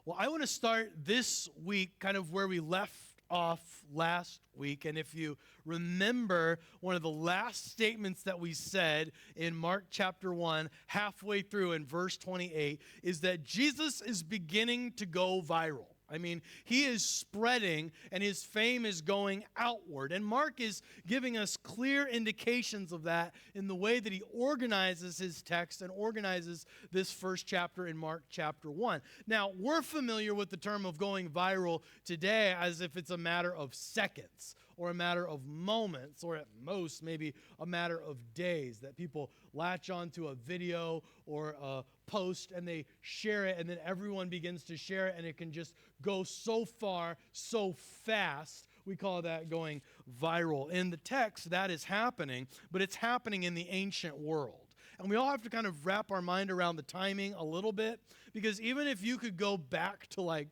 Well, I want to start this week kind of where we left off last week. And if you remember, one of the last statements that we said in Mark chapter 1, halfway through in verse 28, is that Jesus is beginning to go viral. I mean, he is spreading and his fame is going outward. And Mark is giving us clear indications of that in the way that he organizes his text and organizes this first chapter in Mark chapter 1. Now, we're familiar with the term of going viral today as if it's a matter of seconds or a matter of moments, or at most maybe a matter of days, that people latch onto a video or a post and they share it, and then everyone begins to share it, and it can just go so far, so fast. We call that going viral. In the text, that is happening, but it's happening in the ancient world. And we all have to kind of wrap our mind around the timing a little bit, because even if you could go back to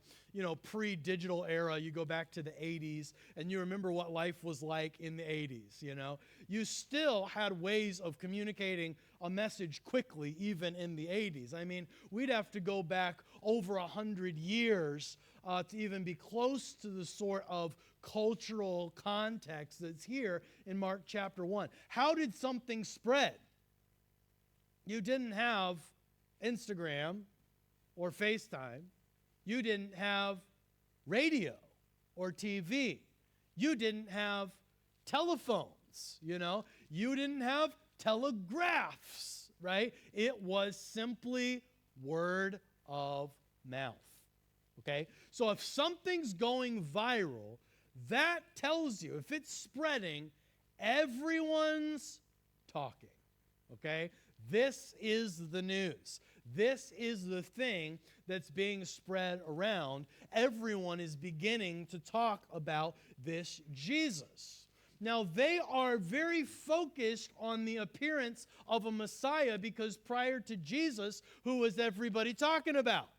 pre-digital era, you go back to the 80s and you remember what life was like in the 80s, you still had ways of communicating a message quickly, even in the 80s. I mean, we'd have to go back over 100 years to even be close to the sort of cultural context that's here in Mark chapter 1. How did something spread? You didn't have Instagram or FaceTime. You didn't have radio or TV. You didn't have telephones, You didn't have telegraphs, right? It was simply word of mouth, okay? So if something's going viral, that tells you, if it's spreading, everyone's talking, okay? This is the news. This is the thing that's being spread around. Everyone is beginning to talk about this Jesus. Now, they are very focused on the appearance of a Messiah, because prior to Jesus, who was everybody talking about?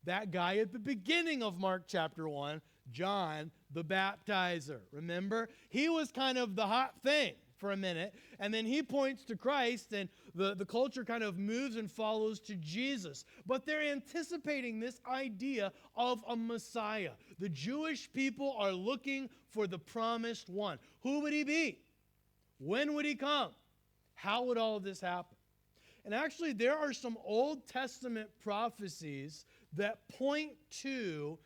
That guy at the beginning of Mark chapter 1, John the Baptizer. Remember? He was kind of the hot thing for a minute, and then he points to Christ, and the culture kind of moves and follows to Jesus. But they're anticipating this idea of a Messiah. The Jewish people are looking for the promised one. Who would he be? When would he come? How would all of this happen? And actually, there are some Old Testament prophecies that point to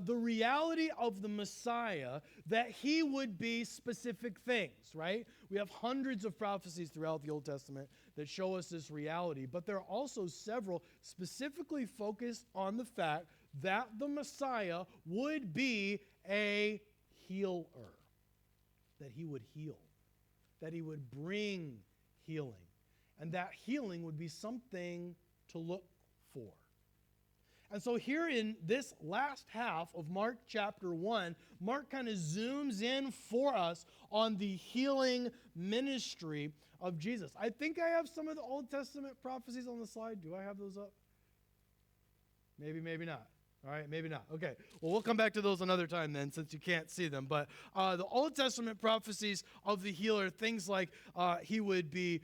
the reality of the Messiah, that he would be specific things, right? We have hundreds of prophecies throughout the Old Testament that show us this reality, but there are also several specifically focused on the fact that the Messiah would be a healer, that he would heal, that he would bring healing, and that healing would be something to look for. And so here in this last half of Mark chapter 1, Mark kind of zooms in for us on the healing ministry of Jesus. I think I have some of the Old Testament prophecies on the slide. Do I have those up? Maybe, maybe not. All right, maybe not. Okay, well, we'll come back to those another time then, since you can't see them. But the Old Testament prophecies of the healer, things like he would be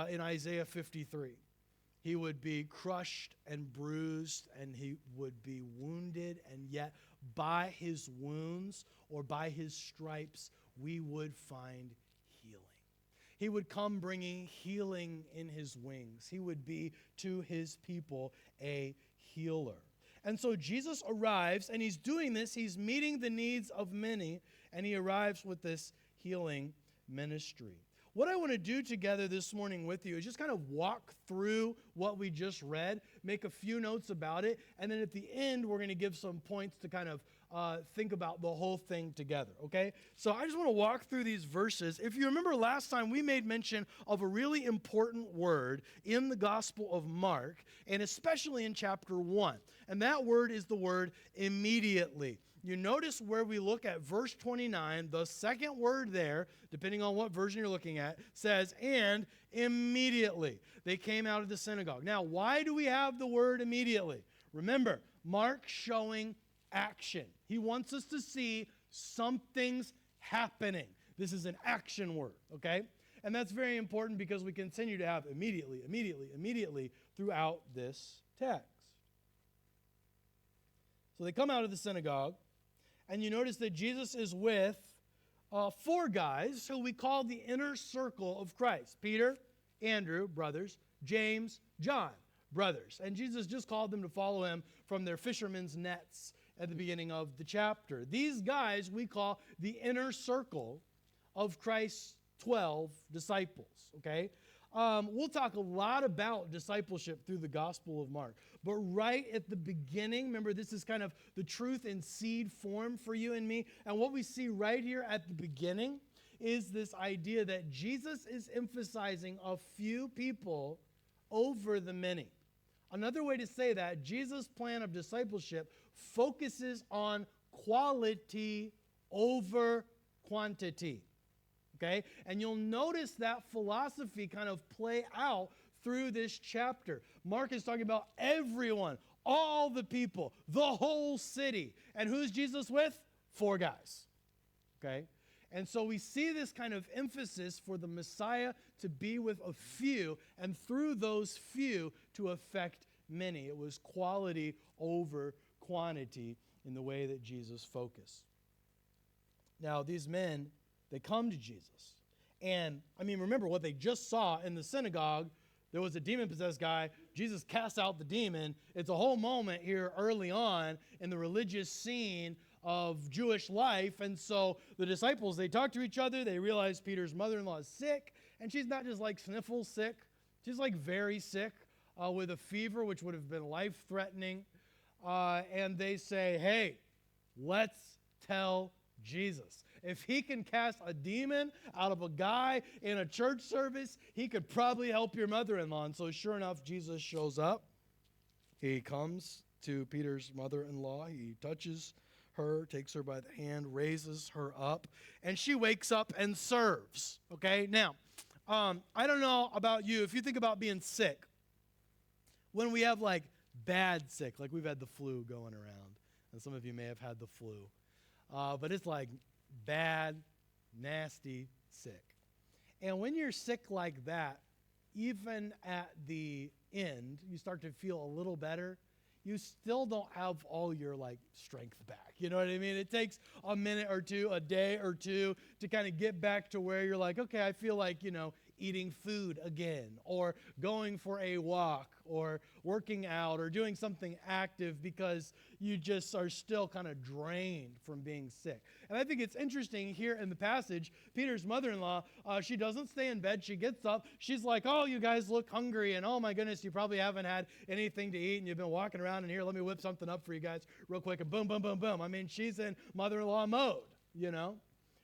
in Isaiah 53. He would be crushed and bruised, and he would be wounded, and yet by his wounds or by his stripes, we would find healing. He would come bringing healing in his wings. He would be to his people a healer. And so Jesus arrives, and he's doing this. He's meeting the needs of many, and he arrives with this healing ministry. What I want to do together this morning with you is just kind of walk through what we just read, make a few notes about it, and then at the end, we're going to give some points to kind of think about the whole thing together, okay? So I just want to walk through these verses. If you remember last time, we made mention of a really important word in the Gospel of Mark, and especially in chapter 1, and that word is the word immediately. You notice where we look at verse 29, the second word there, depending on what version you're looking at, says, and immediately they came out of the synagogue. Now, why do we have the word immediately? Remember, Mark showing action. He wants us to see something's happening. This is an action word, okay? And that's very important because we continue to have immediately throughout this text. So they come out of the synagogue, and you notice that Jesus is with four guys who we call the inner circle of Christ. Peter, Andrew, brothers, James, John, brothers. And Jesus just called them to follow him from their fishermen's nets at the beginning of the chapter. These guys we call the inner circle of Christ's 12 disciples, okay? We'll talk a lot about discipleship through the Gospel of Mark. But right at the beginning, remember, this is kind of the truth in seed form for you and me. And what we see right here at the beginning is this idea that Jesus is emphasizing a few people over the many. Another way to say that, Jesus' plan of discipleship focuses on quality over quantity. Okay? And you'll notice that philosophy kind of play out through this chapter. Mark is talking about everyone, all the people, the whole city. And who's Jesus with? Four guys. Okay? And so we see this kind of emphasis for the Messiah to be with a few, and through those few to affect many. It was quality over quantity in the way that Jesus focused. Now, these men, they come to Jesus. And, remember what they just saw in the synagogue. There was a demon-possessed guy. Jesus casts out the demon. It's a whole moment here early on in the religious scene of Jewish life. And so the disciples, they talk to each other. They realize Peter's mother-in-law is sick. And she's not just like sniffle sick. She's like very sick with a fever, which would have been life-threatening. And they say, hey, let's tell Jesus. If he can cast a demon out of a guy in a church service, he could probably help your mother-in-law. And so sure enough, Jesus shows up. He comes to Peter's mother-in-law. He touches her, takes her by the hand, raises her up, and she wakes up and serves. Okay? Now, I don't know about you. If you think about being sick, when we have like bad sick, like we've had the flu going around, and some of you may have had the flu, but it's like bad, nasty sick. And when you're sick like that, even at the end, you start to feel a little better, you still don't have all your strength back. You know what I mean? It takes a minute or two, a day or two to kind of get back to where you're like, okay, I feel like, eating food again, or going for a walk, or working out, or doing something active, because you just are still kind of drained from being sick. And I think it's interesting here in the passage, Peter's mother-in-law, she doesn't stay in bed. She gets up. She's like, oh, you guys look hungry, and oh my goodness, you probably haven't had anything to eat, and you've been walking around, and here, let me whip something up for you guys real quick, and boom, boom, boom, boom. She's in mother-in-law mode,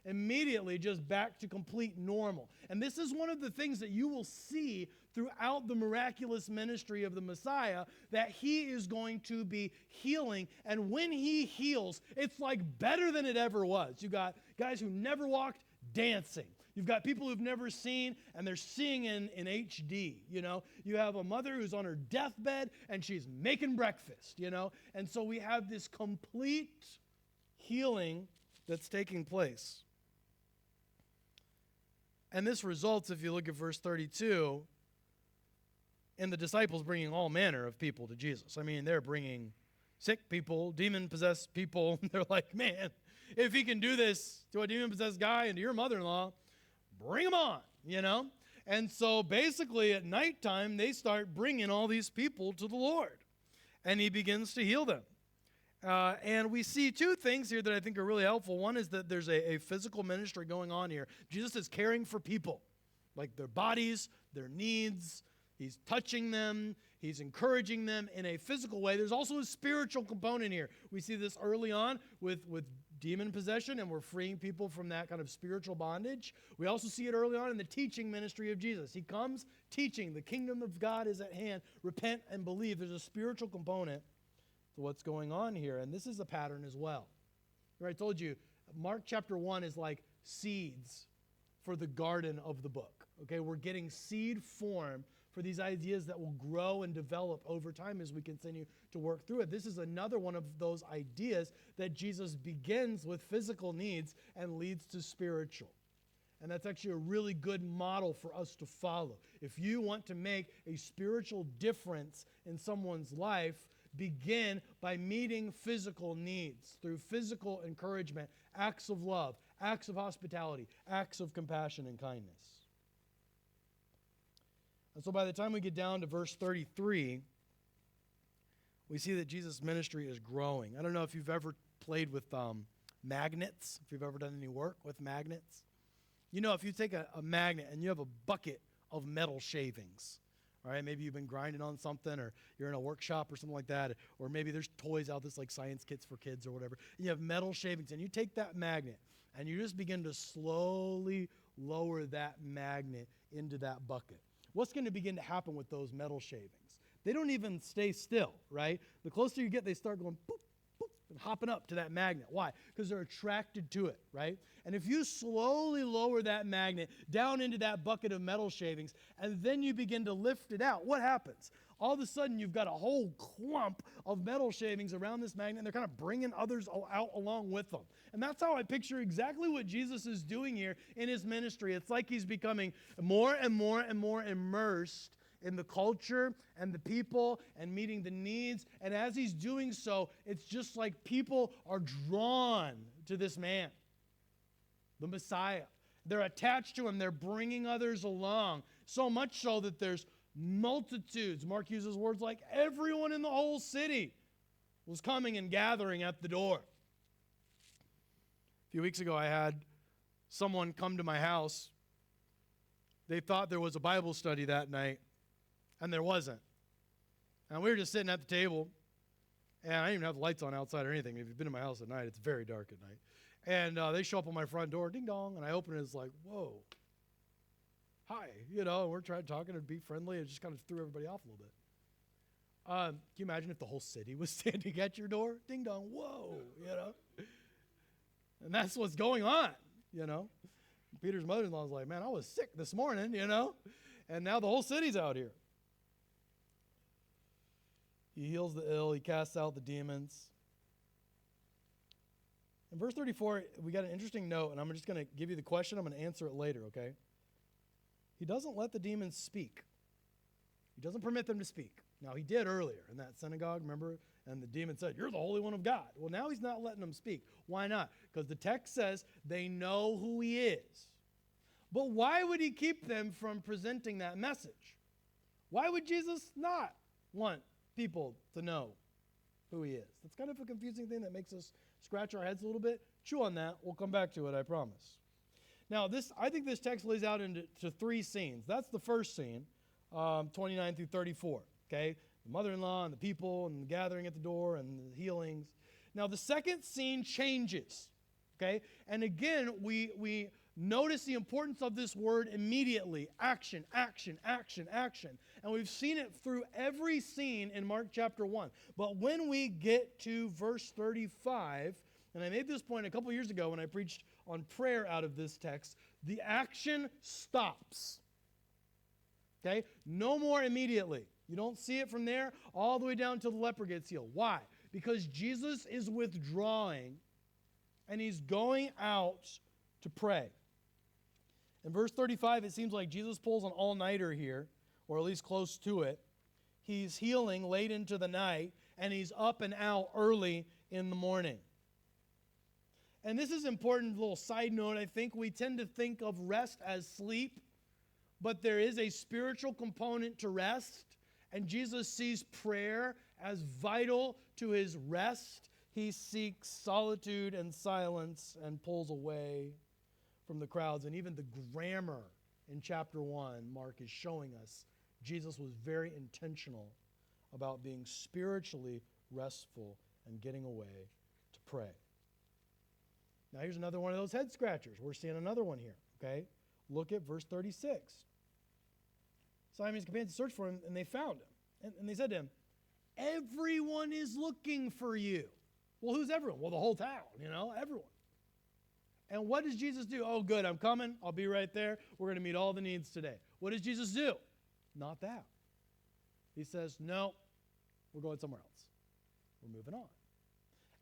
Immediately just back to complete normal. And this is one of the things that you will see throughout the miraculous ministry of the Messiah, that he is going to be healing. And when he heals, it's like better than it ever was. You got guys who never walked dancing. You've got people who've never seen, and they're seeing in HD, You have a mother who's on her deathbed, and she's making breakfast, And so we have this complete healing that's taking place. And this results, if you look at verse 32, in the disciples bringing all manner of people to Jesus. They're bringing sick people, demon-possessed people. They're like, man, if he can do this to a demon-possessed guy and to your mother-in-law, bring him on, And so basically at nighttime, they start bringing all these people to the Lord. And he begins to heal them. And we see two things here that I think are really helpful. One is that there's a physical ministry going on here. Jesus is caring for people, like their bodies, their needs. He's touching them. He's encouraging them in a physical way. There's also a spiritual component here. We see this early on with demon possession, and we're freeing people from that kind of spiritual bondage. We also see it early on in the teaching ministry of Jesus. He comes teaching, the kingdom of God is at hand. Repent and believe. There's a spiritual component to what's going on here, and this is a pattern as well. I told you, Mark chapter 1 is like seeds for the garden of the book. Okay, we're getting seed form for these ideas that will grow and develop over time as we continue to work through it. This is another one of those ideas that Jesus begins with physical needs and leads to spiritual. And that's actually a really good model for us to follow. If you want to make a spiritual difference in someone's life, begin by meeting physical needs through physical encouragement, acts of love, acts of hospitality, acts of compassion and kindness. And so by the time we get down to verse 33, we see that Jesus' ministry is growing. I don't know if you've ever played with magnets, if you've ever done any work with magnets. You know, if you take a magnet and you have a bucket of metal shavings, all right, maybe you've been grinding on something, or you're in a workshop or something like that, or maybe there's toys out there like science kits for kids or whatever, and you have metal shavings, and you take that magnet and you just begin to slowly lower that magnet into that bucket. What's going to begin to happen with those metal shavings? They don't even stay still, right? The closer you get, they start going boop, boop, and hopping up to that magnet. Why? Because they're attracted to it, right? And if you slowly lower that magnet down into that bucket of metal shavings, and then you begin to lift it out, what happens? All of a sudden, you've got a whole clump of metal shavings around this magnet, and they're kind of bringing others out along with them. And that's how I picture exactly what Jesus is doing here in his ministry. It's like he's becoming more and more and more immersed in the culture and the people and meeting the needs. And as he's doing so, it's just like people are drawn to this man, the Messiah. They're attached to him. They're bringing others along, so much so that there's multitudes. Mark uses words like everyone in the whole city was coming and gathering at the door. A few weeks ago, I had someone come to my house. They thought there was a Bible study that night, and there wasn't. And we were just sitting at the table, and I didn't even have the lights on outside or anything. If you've been in my house at night, it's very dark at night. And they show up on my front door, ding dong, and I open it, it's like, whoa. Hi, and we're talking to be friendly. It just kind of threw everybody off a little bit. Can you imagine if the whole city was standing at your door? Ding dong, whoa, And that's what's going on, Peter's mother-in-law was like, man, I was sick this morning, and now the whole city's out here. He heals the ill. He casts out the demons. In verse 34, we got an interesting note, and I'm just going to give you the question. I'm going to answer it later, okay? He doesn't let the demons speak. He doesn't permit them to speak. Now, he did earlier in that synagogue, remember? And the demon said, you're the Holy One of God. Well, now he's not letting them speak. Why not? Because the text says they know who he is. But why would he keep them from presenting that message? Why would Jesus not want people to know who he is? That's kind of a confusing thing that makes us scratch our heads a little bit. Chew on that. We'll come back to it, I promise. Now, I think this text lays out into three scenes. That's the first scene, 29 through 34, okay? The mother-in-law and the people and the gathering at the door and the healings. Now, the second scene changes, okay? And again, we notice the importance of this word immediately. Action, action, action, action. And we've seen it through every scene in Mark chapter 1. But when we get to verse 35, and I made this point a couple years ago when I preached on prayer out of this text, the action stops. Okay? No more immediately. You don't see it from there all the way down till the leper gets healed. Why? Because Jesus is withdrawing and he's going out to pray. In verse 35, it seems like Jesus pulls an all-nighter here, or at least close to it. He's healing late into the night, and he's up and out early in the morning. And this is an important little side note. I think we tend to think of rest as sleep, but there is a spiritual component to rest, and Jesus sees prayer as vital to his rest. He seeks solitude and silence and pulls away from the crowds. And even the grammar in chapter 1, Mark is showing us Jesus was very intentional about being spiritually restful and getting away to pray. Now here's another one of those head scratchers. We're seeing another one here, okay? Look at verse 36. Simon's companions searched for him, and they found him. And they said to him, everyone is looking for you. Well, who's everyone? Well, the whole town, everyone. And what does Jesus do? Oh, good, I'm coming. I'll be right there. We're going to meet all the needs today. What does Jesus do? Not that. He says, no, we're going somewhere else. We're moving on.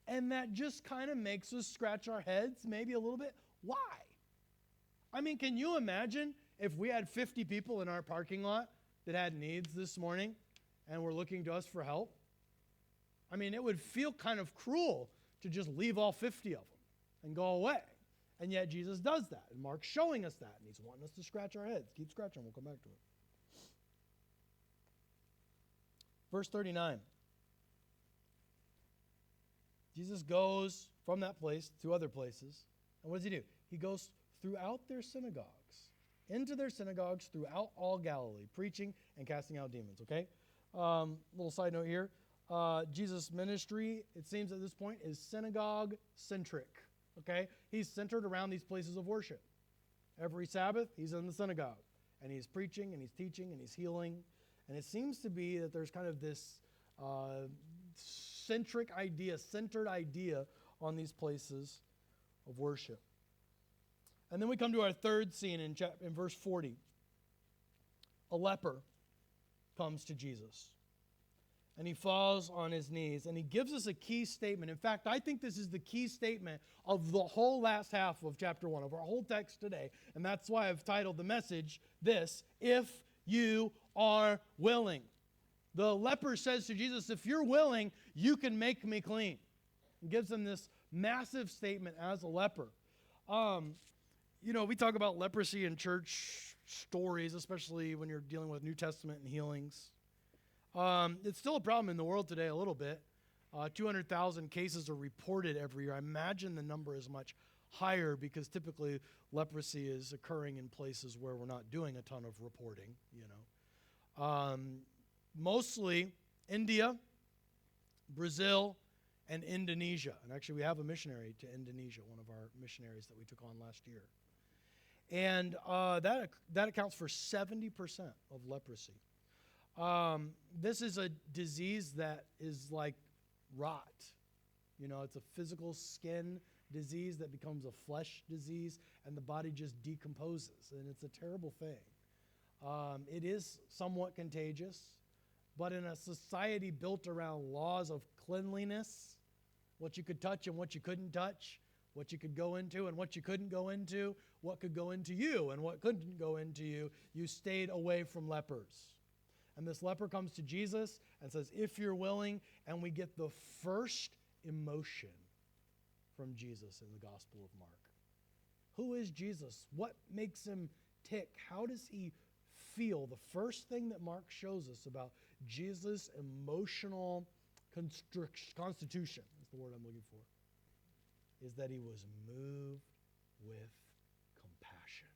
And that just kind of makes us scratch our heads maybe a little bit. Why? I mean, can you imagine if we had 50 people in our parking lot that had needs this morning and were looking to us for help? I mean, it would feel kind of cruel to just leave all 50 of them and go away. And yet Jesus does that. And Mark's showing us that. And he's wanting us to scratch our heads. Keep scratching. We'll come back to it. Verse 39. Jesus goes from that place to other places. And what does he do? He goes throughout their synagogues, into their synagogues throughout all Galilee, preaching and casting out demons, okay? Little side note here. Jesus' ministry, it seems at this point, is synagogue-centric, okay? He's centered around these places of worship. Every Sabbath, he's in the synagogue, and he's preaching, and he's teaching, and he's healing. And it seems to be that there's kind of this centered idea on these places of worship. And then we come to our third scene in verse 40. A leper comes to Jesus. And he falls on his knees, and he gives us a key statement. In fact, I think this is the key statement of the whole last half of chapter 1, of our whole text today. And that's why I've titled the message this, If You Are Willing. The leper says to Jesus, if you're willing, you can make me clean. He gives him this massive statement as a leper. We talk about leprosy in church stories, especially when you're dealing with New Testament and healings. It's still a problem in the world today a little bit. 200,000 cases are reported every year. I imagine the number is much higher because typically leprosy is occurring in places where we're not doing a ton of reporting, Mostly India, Brazil, and Indonesia. And actually we have a missionary to Indonesia, one of our missionaries that we took on last year. And that accounts for 70% of leprosy. This is a disease that is like rot. It's a physical skin disease that becomes a flesh disease, and the body just decomposes, and it's a terrible thing. It is somewhat contagious, but in a society built around laws of cleanliness, what you could touch and what you couldn't touch, what you could go into and what you couldn't go into, what could go into you and what couldn't go into you, you stayed away from lepers. And this leper comes to Jesus and says, if you're willing, and we get the first emotion from Jesus in the Gospel of Mark. Who is Jesus? What makes him tick? How does he feel? The first thing that Mark shows us about Jesus' emotional constitution, is the word I'm looking for, is that he was moved with compassion.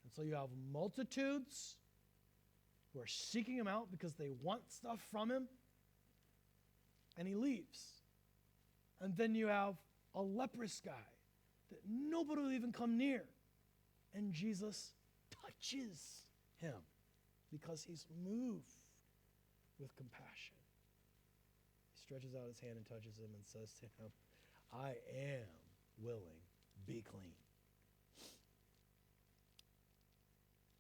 And so you have multitudes who are seeking him out because they want stuff from him, and he leaves. And then you have a leprous guy that nobody will even come near, and Jesus touches him because he's moved with compassion. He stretches out his hand and touches him and says to him, I am willing, be clean.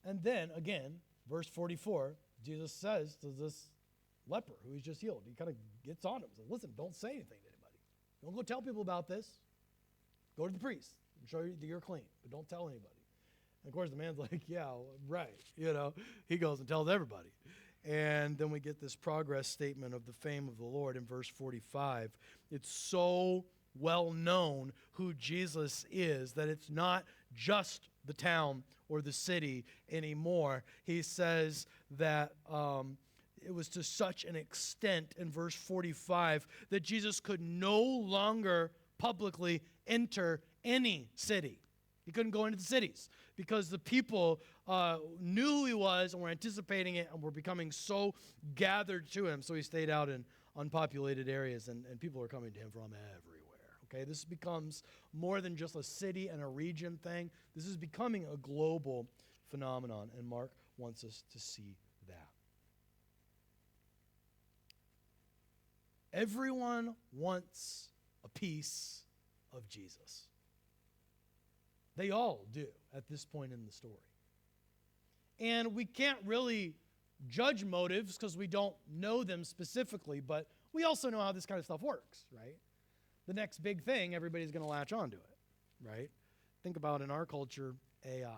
And then, again, verse 44, Jesus says to this leper who he's just healed, he kind of gets on him. Says, listen, don't say anything to anybody. Don't go tell people about this. Go to the priest and show you that you're clean, but don't tell anybody. And of course, the man's like, yeah, right. He goes and tells everybody. And then we get this progress statement of the fame of the Lord in verse 45. It's so well known who Jesus is that it's not just the town or the city anymore. He says that it was to such an extent in verse 45 that Jesus could no longer publicly enter any city. He couldn't go into the cities because the people knew who he was and were anticipating it and were becoming so gathered to him. So he stayed out in unpopulated areas, and people are coming to him from everywhere. Okay, this becomes more than just a city and a region thing. This is becoming a global phenomenon, and Mark wants us to see that. Everyone wants a piece of Jesus. They all do at this point in the story. And we can't really judge motives because we don't know them specifically, but we also know how this kind of stuff works, right? The next big thing, everybody's going to latch onto it, right? Think about in our culture, AI,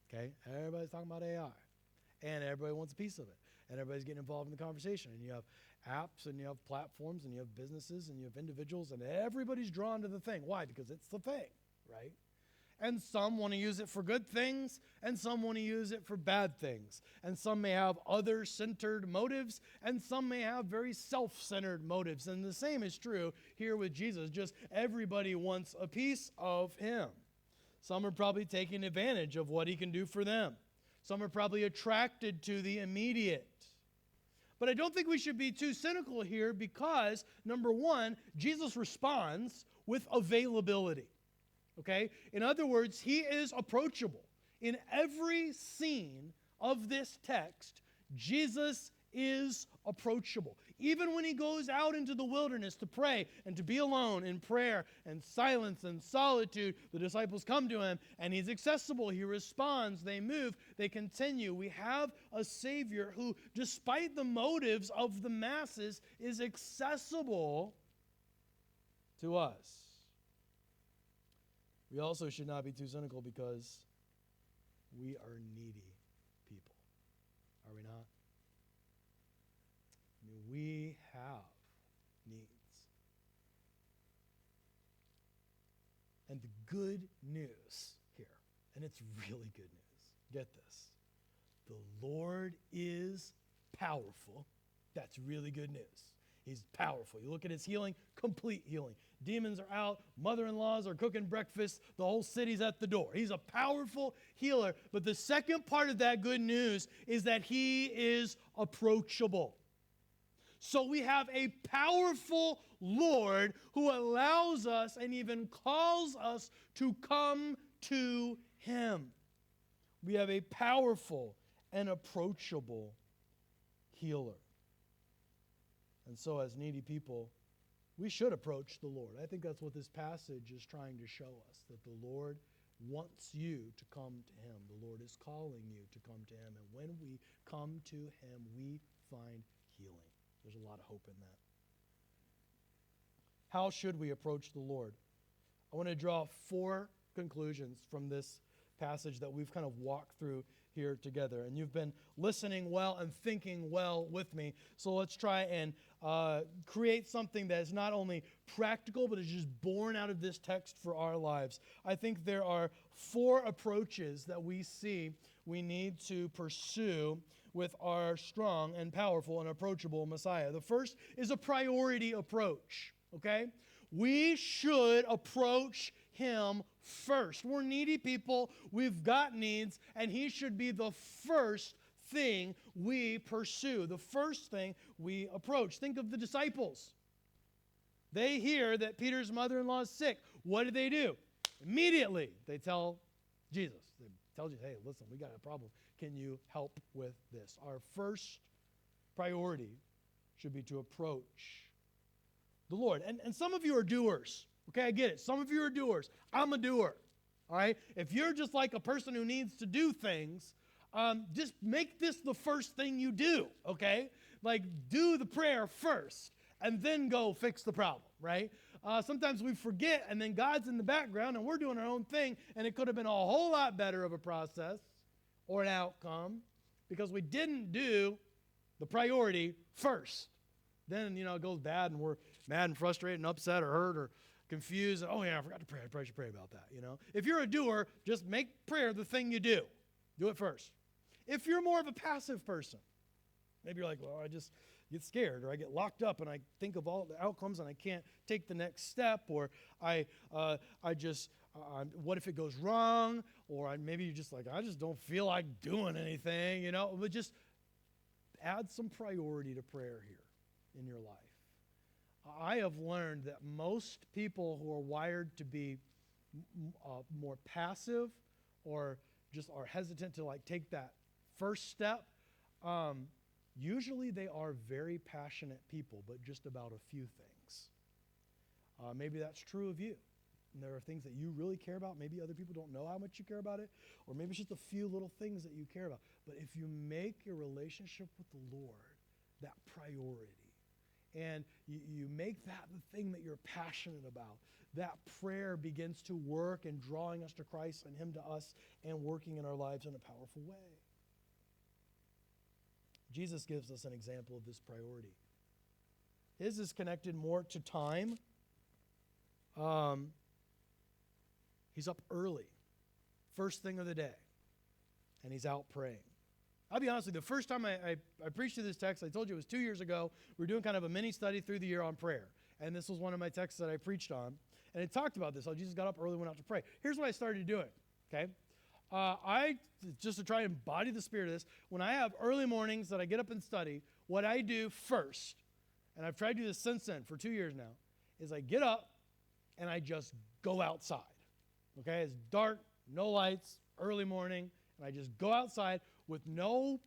okay? Everybody's talking about AI, and everybody wants a piece of it, and everybody's getting involved in the conversation, and you have apps and you have platforms and you have businesses and you have individuals and everybody's drawn to the thing. Why? Because it's the thing, right? And some want to use it for good things, and some want to use it for bad things. And some may have other-centered motives, and some may have very self-centered motives. And the same is true here with Jesus. Just everybody wants a piece of him. Some are probably taking advantage of what he can do for them. Some are probably attracted to the immediate. But I don't think we should be too cynical here because, number one, Jesus responds with availability. Okay? In other words, he is approachable. In every scene of this text, Jesus is approachable. Even when he goes out into the wilderness to pray and to be alone in prayer and silence and solitude, the disciples come to him and he's accessible. He responds. They move. They continue. We have a Savior who, despite the motives of the masses, is accessible to us. We also should not be too cynical because we are needy people. Are we not? I mean, we have needs. And the good news here, and it's really good news, get this. The Lord is powerful. That's really good news. He's powerful. You look at his healing, complete healing. Demons are out. Mother-in-laws are cooking breakfast. The whole city's at the door. He's a powerful healer. But the second part of that good news is that he is approachable. So we have a powerful Lord who allows us and even calls us to come to him. We have a powerful and approachable healer. And so as needy people, we should approach the Lord. I think that's what this passage is trying to show us, that the Lord wants you to come to him. The Lord is calling you to come to him. And when we come to him, we find healing. There's a lot of hope in that. How should we approach the Lord? I want to draw 4 conclusions from this passage that we've kind of walked through here together. And you've been listening well and thinking well with me. So let's try and create something that is not only practical, but is just born out of this text for our lives. I think there are 4 approaches that we see we need to pursue with our strong and powerful and approachable Messiah. The first is a priority approach, okay? We should approach him first. We're needy people. We've got needs, and he should be the first thing we pursue, the first thing we approach. Think of the disciples. They hear that Peter's mother-in-law is sick. What do? Immediately, they tell Jesus. They tell you, hey, listen, we got a problem. Can you help with this? Our first priority should be to approach the Lord. And some of you are doers. Okay, I get it. Some of you are doers. I'm a doer. All right? If you're just like a person who needs to do things, just make this the first thing you do, okay? Like, do the prayer first, and then go fix the problem, right? Sometimes we forget, and then God's in the background, and we're doing our own thing, and it could have been a whole lot better of a process or an outcome because we didn't do the priority first. Then, it goes bad, and we're mad and frustrated and upset or hurt or confused. Oh, yeah, I forgot to pray. I probably should pray about that, If you're a doer, just make prayer the thing you do. Do it first. If you're more of a passive person, maybe you're like, well, I just get scared, or I get locked up and I think of all the outcomes and I can't take the next step, or what if it goes wrong, or maybe you're just like, I just don't feel like doing anything, But just add some priority to prayer here in your life. I have learned that most people who are wired to be more passive or just are hesitant to take that first step, usually they are very passionate people, but just about a few things. Maybe that's true of you. And there are things that you really care about. Maybe other people don't know how much you care about it, or maybe it's just a few little things that you care about. But if you make your relationship with the Lord that priority, and you make that the thing that you're passionate about, that prayer begins to work and drawing us to Christ and him to us and working in our lives in a powerful way. Jesus gives us an example of this priority. His is connected more to time. He's up early, first thing of the day, and he's out praying. I'll be honest with you, the first time I preached through this text, I told you it was 2 years ago. We were doing kind of a mini study through the year on prayer, and this was one of my texts that I preached on, and it talked about this, how Jesus got up early, went out to pray. Here's what I started doing, okay? Just to try and embody the spirit of this, when I have early mornings that I get up and study, what I do first, and I've tried to do this since then for 2 years now, is I get up and I just go outside. Okay, it's dark, no lights, early morning, and I just go outside with no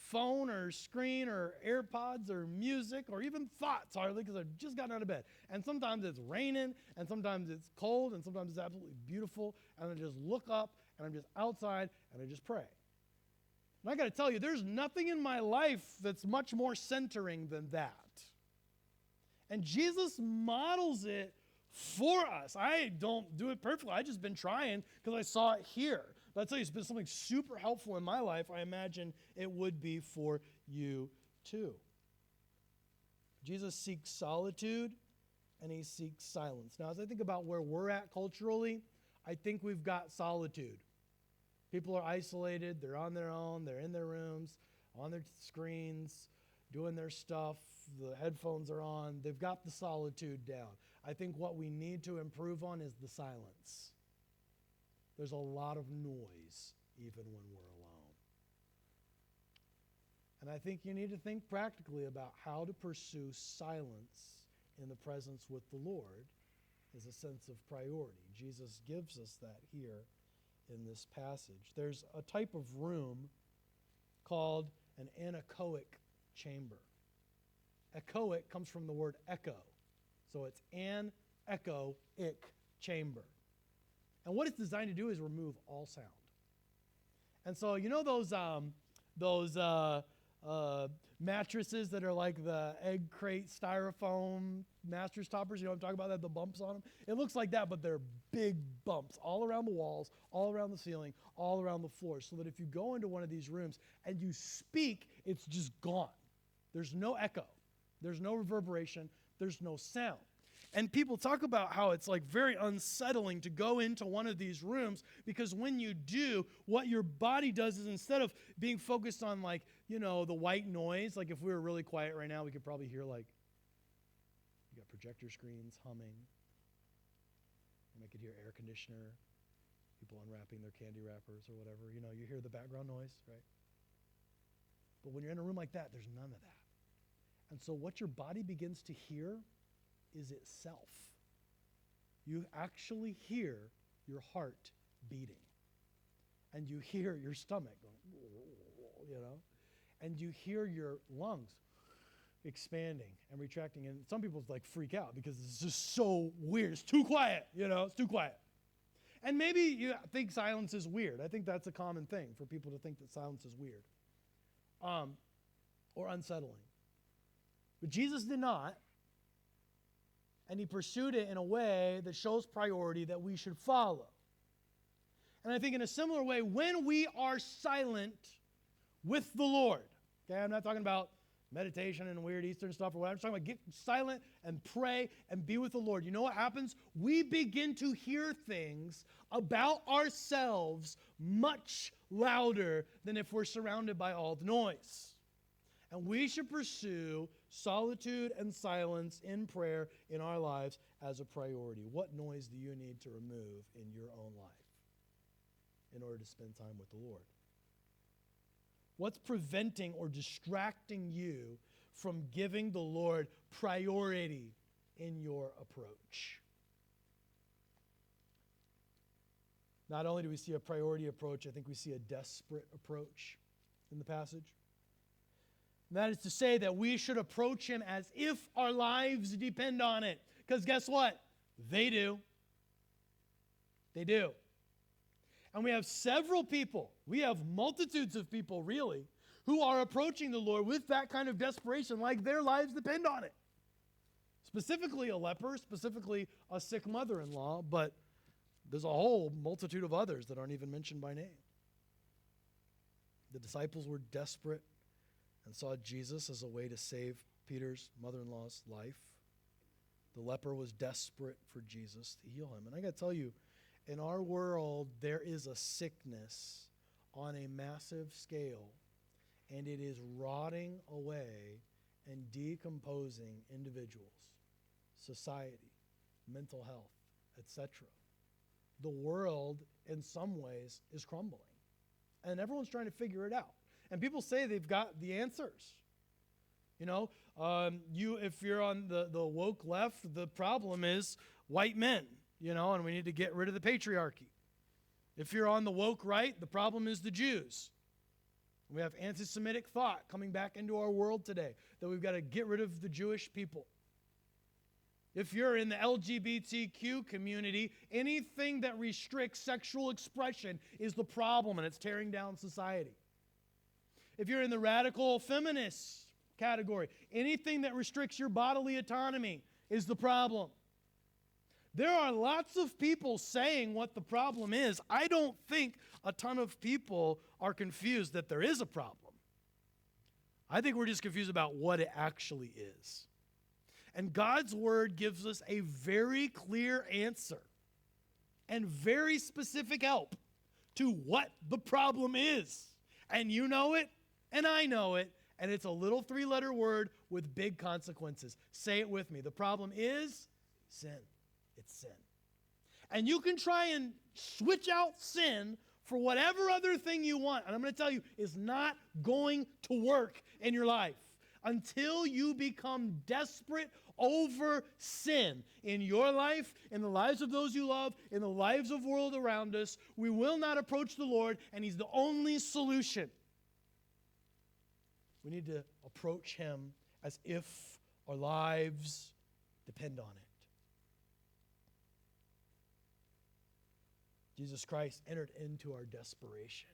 phone or screen or AirPods or music or even thoughts hardly, because I've just gotten out of bed. And sometimes it's raining, and sometimes it's cold, and sometimes it's absolutely beautiful, and I just look up, and I'm just outside, and I just pray. And I got to tell you, there's nothing in my life that's much more centering than that. And Jesus models it for us. I don't do it perfectly. I've just been trying because I saw it here. But I'll tell you, it's been something super helpful in my life. I imagine it would be for you too. Jesus seeks solitude and he seeks silence. Now, as I think about where we're at culturally, I think we've got solitude. People are isolated. They're on their own. They're in their rooms, on their screens, doing their stuff. The headphones are on. They've got the solitude down. I think what we need to improve on is the silence. There's a lot of noise even when we're alone. And I think you need to think practically about how to pursue silence in the presence with the Lord as a sense of priority. Jesus gives us that here in this passage. There's a type of room called an anechoic chamber. Echoic comes from the word echo. So it's an echoic chamber. And what it's designed to do is remove all sound. And so you know those mattresses that are like the egg crate styrofoam mattress toppers, you know what I'm talking about, that have the bumps on them? It looks like that, but they're big bumps all around the walls, all around the ceiling, all around the floor, so that if you go into one of these rooms and you speak, it's just gone. There's no echo. There's no reverberation. There's no sound. And people talk about how it's like very unsettling to go into one of these rooms, because when you do, what your body does is, instead of being focused on, like, you know, the white noise, like if we were really quiet right now, we could probably hear, like, you got projector screens humming, and I could hear air conditioner, people unwrapping their candy wrappers or whatever. You know, you hear the background noise, right? But when you're in a room like that, there's none of that. And so what your body begins to hear is itself. You actually hear your heart beating. And you hear your stomach going, you know, and you hear your lungs expanding and retracting. And some people like freak out because it's just so weird. It's too quiet, you know, it's too quiet. And maybe you think silence is weird. I think that's a common thing for people to think that silence is weird or unsettling. But Jesus did not, and he pursued it in a way that shows priority that we should follow. And I think in a similar way, when we are silent with the Lord, okay, I'm not talking about meditation and weird Eastern stuff or whatever. I'm talking about get silent and pray and be with the Lord. You know what happens? We begin to hear things about ourselves much louder than if we're surrounded by all the noise. And we should pursue solitude and silence in prayer in our lives as a priority. What noise do you need to remove in your own life in order to spend time with the Lord? What's preventing or distracting you from giving the Lord priority in your approach? Not only do we see a priority approach, I think we see a desperate approach in the passage. And that is to say that we should approach him as if our lives depend on it. Because guess what? They do. They do. And we have several people, we have multitudes of people really, who are approaching the Lord with that kind of desperation, like their lives depend on it. Specifically a leper, specifically a sick mother-in-law, but there's a whole multitude of others that aren't even mentioned by name. The disciples were desperate and saw Jesus as a way to save Peter's mother-in-law's life. The leper was desperate for Jesus to heal him. And I got to tell you, in our world, there is a sickness on a massive scale, and it is rotting away and decomposing individuals, society, mental health, etc. The world, in some ways, is crumbling. And everyone's trying to figure it out. And people say they've got the answers. You know, if you're on the woke left, the problem is white men, you know, and we need to get rid of the patriarchy. If you're on the woke right, the problem is the Jews. We have anti-Semitic thought coming back into our world today, that we've got to get rid of the Jewish people. If you're in the LGBTQ community, anything that restricts sexual expression is the problem, and it's tearing down society. If you're in the radical feminist category, anything that restricts your bodily autonomy is the problem. There are lots of people saying what the problem is. I don't think a ton of people are confused that there is a problem. I think we're just confused about what it actually is. And God's Word gives us a very clear answer and very specific help to what the problem is. And you know it, and I know it, and it's a little 3-letter word with big consequences. Say it with me. The problem is sin. It's sin. And you can try and switch out sin for whatever other thing you want. And I'm going to tell you, it's not going to work in your life until you become desperate over sin in your life, in the lives of those you love, in the lives of the world around us. We will not approach the Lord, and He's the only solution. We need to approach Him as if our lives depend on it. Jesus Christ entered into our desperation.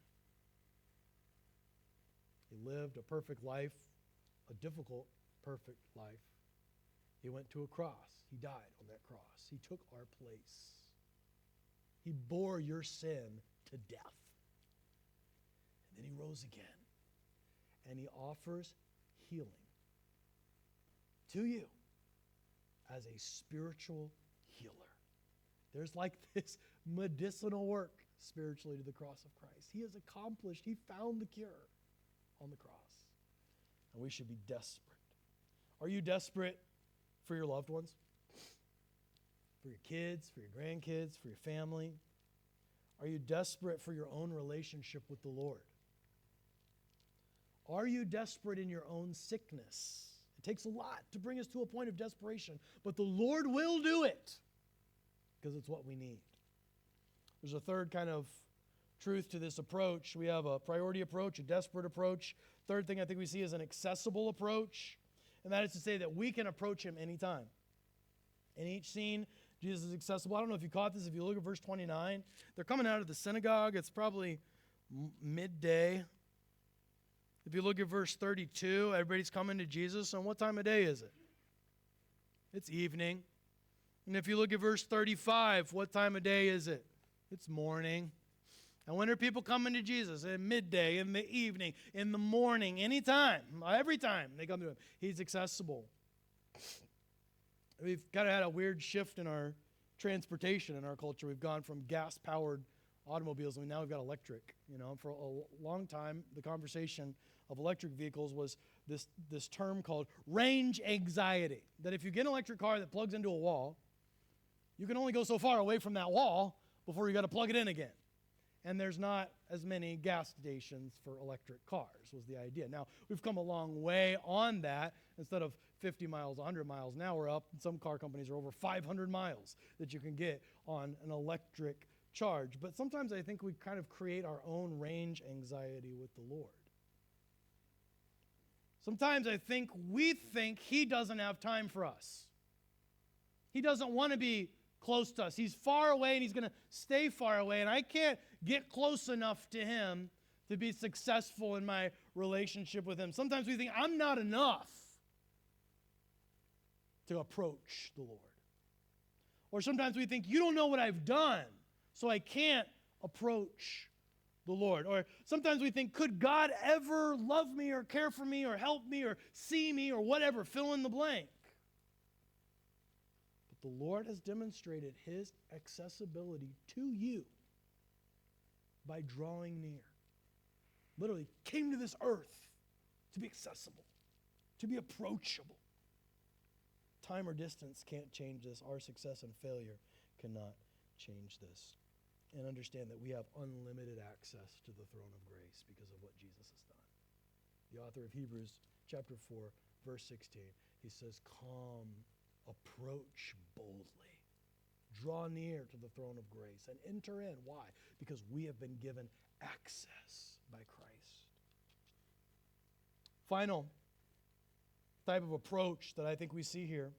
He lived a perfect life, a difficult, perfect life. He went to a cross. He died on that cross. He took our place. He bore your sin to death. And then He rose again. And He offers healing to you as a spiritual healer. There's like this medicinal work spiritually to the cross of Christ. He has accomplished, He found the cure on the cross. And we should be desperate. Are you desperate for your loved ones? For your kids, for your grandkids, for your family? Are you desperate for your own relationship with the Lord? Are you desperate in your own sickness? It takes a lot to bring us to a point of desperation, but the Lord will do it because it's what we need. There's a third kind of truth to this approach. We have a priority approach, a desperate approach. Third thing I think we see is an accessible approach, and that is to say that we can approach Him anytime. In each scene, Jesus is accessible. I don't know if you caught this. If you look at verse 29, they're coming out of the synagogue. It's probably midday. If you look at verse 32, everybody's coming to Jesus. And what time of day is it? It's evening. And if you look at verse 35, what time of day is it? It's morning. And when are people coming to Jesus? At midday, in the evening, in the morning, anytime, every time they come to Him. He's accessible. We've kind of had a weird shift in our transportation in our culture. We've gone from gas-powered automobiles, and now we've got electric. You know, for a long time, the conversation of electric vehicles was this term called range anxiety. That if you get an electric car that plugs into a wall, you can only go so far away from that wall before you got to plug it in again. And there's not as many gas stations for electric cars, was the idea. Now, we've come a long way on that. Instead of 50 miles, 100 miles, now we're up. Some car companies are over 500 miles that you can get on an electric charge. But sometimes I think we kind of create our own range anxiety with the Lord. Sometimes I think we think He doesn't have time for us. He doesn't want to be close to us. He's far away, and He's going to stay far away, and I can't get close enough to Him to be successful in my relationship with Him. Sometimes we think I'm not enough to approach the Lord. Or sometimes we think you don't know what I've done, so I can't approach the Lord. Or sometimes we think, could God ever love me or care for me or help me or see me or whatever, fill in the blank. But the Lord has demonstrated his accessibility to you by drawing near. Literally came to this earth to be accessible, to be approachable. Time or distance can't change this. Our success and failure cannot change this. And understand that we have unlimited access to the throne of grace because of what Jesus has done. The author of Hebrews chapter 4, verse 16, he says, come, approach boldly. Draw near to the throne of grace and enter in. Why? Because we have been given access by Christ. Final type of approach that I think we see here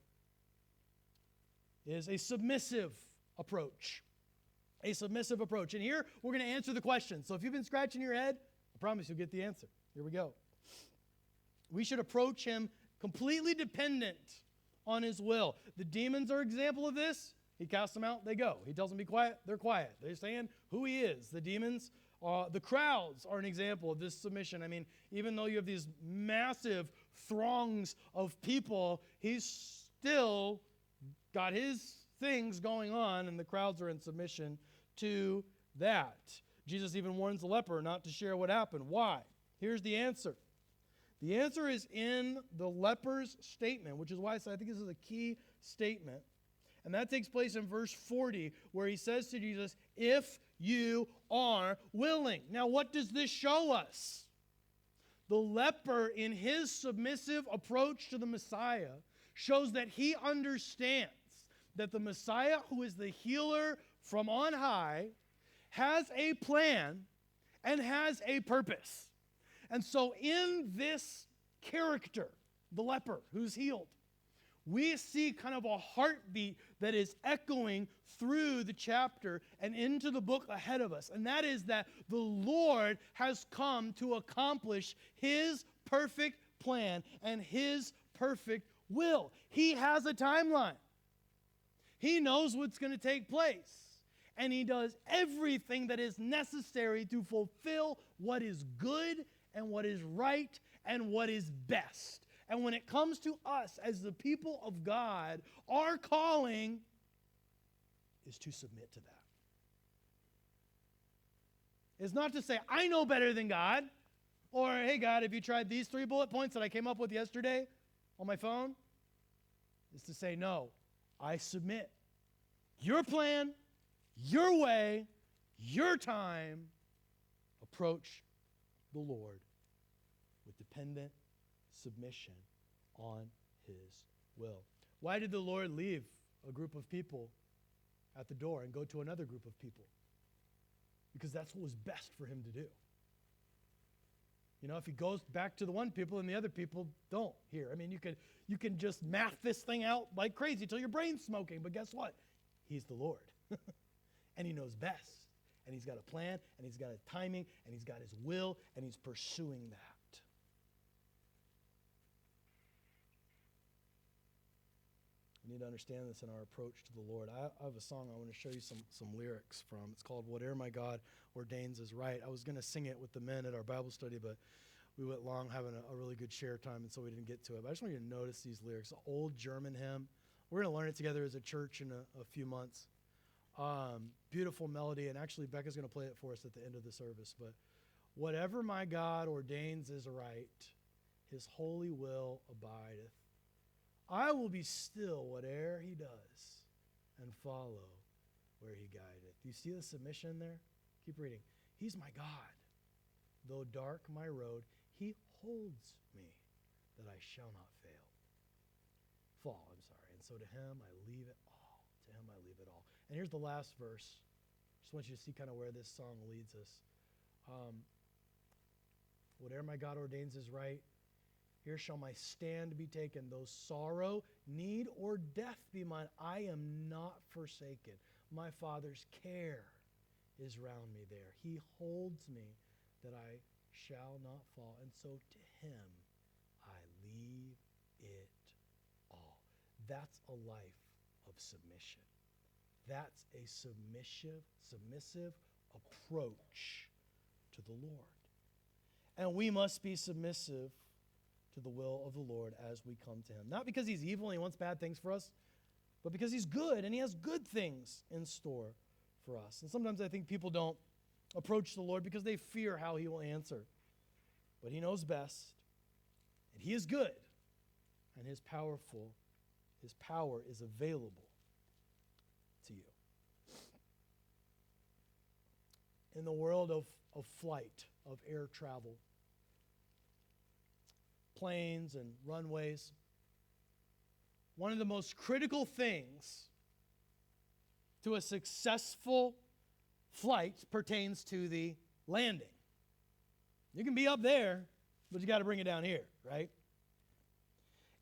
is a submissive approach. A submissive approach. And here we're going to answer the question. So if you've been scratching your head, I promise you'll get the answer. Here we go. We should approach him completely dependent on his will. The demons are an example of this. He casts them out, they go. He tells them be quiet, they're quiet. They're saying who he is. The demons, the crowds are an example of this submission. I mean, even though you have these massive throngs of people, he's still got his things going on, and the crowds are in submission to that. Jesus even warns the leper not to share what happened. Why? Here's the answer. The answer is in the leper's statement, which is why I think this is a key statement. And that takes place in verse 40, where he says to Jesus, if you are willing. Now, what does this show us? The leper, in his submissive approach to the Messiah, shows that he understands that the Messiah, who is the healer from on high, has a plan and has a purpose. And so in this character, the leper who's healed, we see kind of a heartbeat that is echoing through the chapter and into the book ahead of us. And that is that the Lord has come to accomplish his perfect plan and his perfect will. He has a timeline. He knows what's going to take place. And he does everything that is necessary to fulfill what is good and what is right and what is best. And when it comes to us as the people of God, our calling is to submit to that. It's not to say, I know better than God, or, hey, God, have you tried these 3 bullet points that I came up with yesterday on my phone? It's to say, no, I submit. Your plan, your way, your time, approach the Lord with dependent submission on his will. Why did the Lord leave a group of people at the door and go to another group of people? Because that's what was best for him to do. You know, if he goes back to the one people and the other people don't hear. I mean, you can just math this thing out like crazy till your brain's smoking. But guess what? He's the Lord. And he knows best. And he's got a plan, and he's got a timing, and he's got his will, and he's pursuing that. We need to understand this in our approach to the Lord. I have a song I want to show you some lyrics from. It's called Whatever My God Ordains Is Right. I was going to sing it with the men at our Bible study, but we went long having a really good share time, and so we didn't get to it. But I just want you to notice these lyrics. An old German hymn. We're going to learn it together as a church in a few months. Beautiful melody, and actually Becca's going to play it for us at the end of the service. But whatever my God ordains is right, his holy will abideth. I will be still whate'er he does, and follow where he guideth. Do you see the submission there? Keep reading. He's my God. Though dark my road, he holds me that I shall not fall. And so to him I leave it all. To him I leave it all. And here's the last verse. Just want you to see kind of where this song leads us. Whatever my God ordains is right. Here shall my stand be taken. Though sorrow, need, or death be mine, I am not forsaken. My Father's care is round me there. He holds me that I shall not fall. And so to him I leave it all. That's a life of submission. That's a submissive approach to the Lord. And we must be submissive to the will of the Lord as we come to him. Not because he's evil and he wants bad things for us, but because he's good and he has good things in store for us. And sometimes I think people don't approach the Lord because they fear how he will answer. But he knows best, and he is good, and his power is available to you. In the world of flight, of air travel, planes and runways, one of the most critical things to a successful flight pertains to the landing. You can be up there, but you got to bring it down here, right?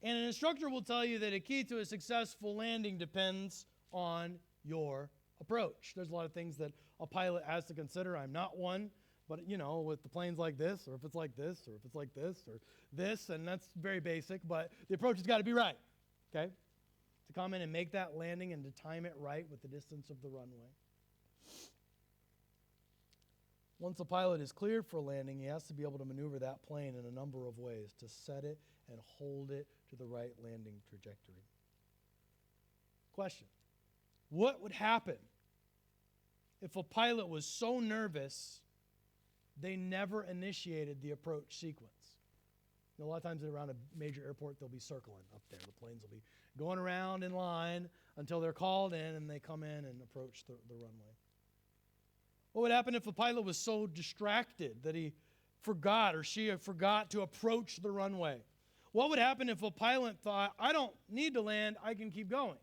And an instructor will tell you that a key to a successful landing depends on your approach. There's a lot of things that a pilot has to consider. I'm not one, but with the planes like this, or if it's like this, or if it's like this, or this, and that's very basic, but the approach has got to be right, okay? To come in and make that landing and to time it right with the distance of the runway. Once a pilot is cleared for landing, he has to be able to maneuver that plane in a number of ways to set it and hold it to the right landing trajectory. Question: what would happen if a pilot was so nervous they never initiated the approach sequence? A lot of times around a major airport, they'll be circling up there. The planes will be going around in line until they're called in and they come in and approach the runway. What would happen if a pilot was so distracted that he forgot or she forgot to approach the runway? What would happen if a pilot thought, I don't need to land, I can keep going?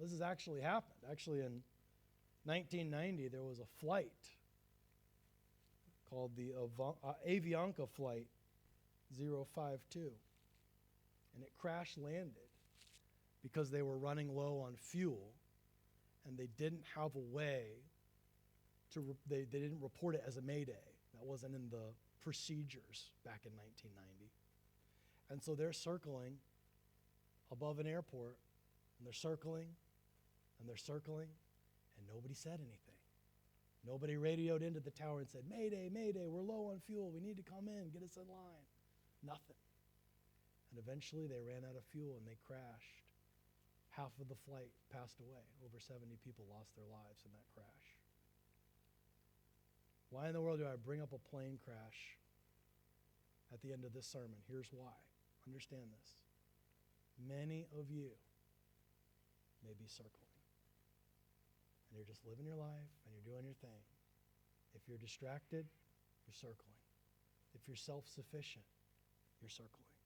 This has actually happened. Actually, in 1990, there was a flight called the Avianca Flight 052. And it crash landed because they were running low on fuel and they didn't have a way they didn't report it as a mayday. That wasn't in the procedures back in 1990. And so they're circling above an airport, and they're circling, and they're circling, and nobody said anything. Nobody radioed into the tower and said, Mayday, Mayday, we're low on fuel. We need to come in, get us in line. Nothing. And eventually they ran out of fuel and they crashed. Half of the flight passed away. Over 70 people lost their lives in that crash. Why in the world do I bring up a plane crash at the end of this sermon? Here's why. Understand this. Many of you may be circling. And you're just living your life and you're doing your thing. If you're distracted, you're circling. If you're self-sufficient, you're circling.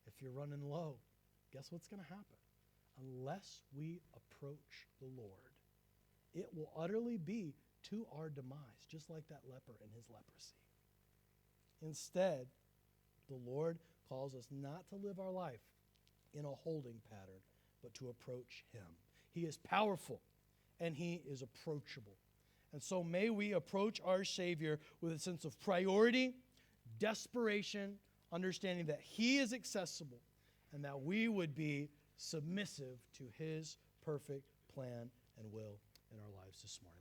If you're running low, guess what's going to happen? Unless we approach the Lord, it will utterly be to our demise, just like that leper in his leprosy. Instead, the Lord calls us not to live our life in a holding pattern, but to approach him. He is powerful, and he is approachable. And so may we approach our Savior with a sense of priority, desperation, understanding that he is accessible, and that we would be submissive to his perfect plan and will in our lives this morning.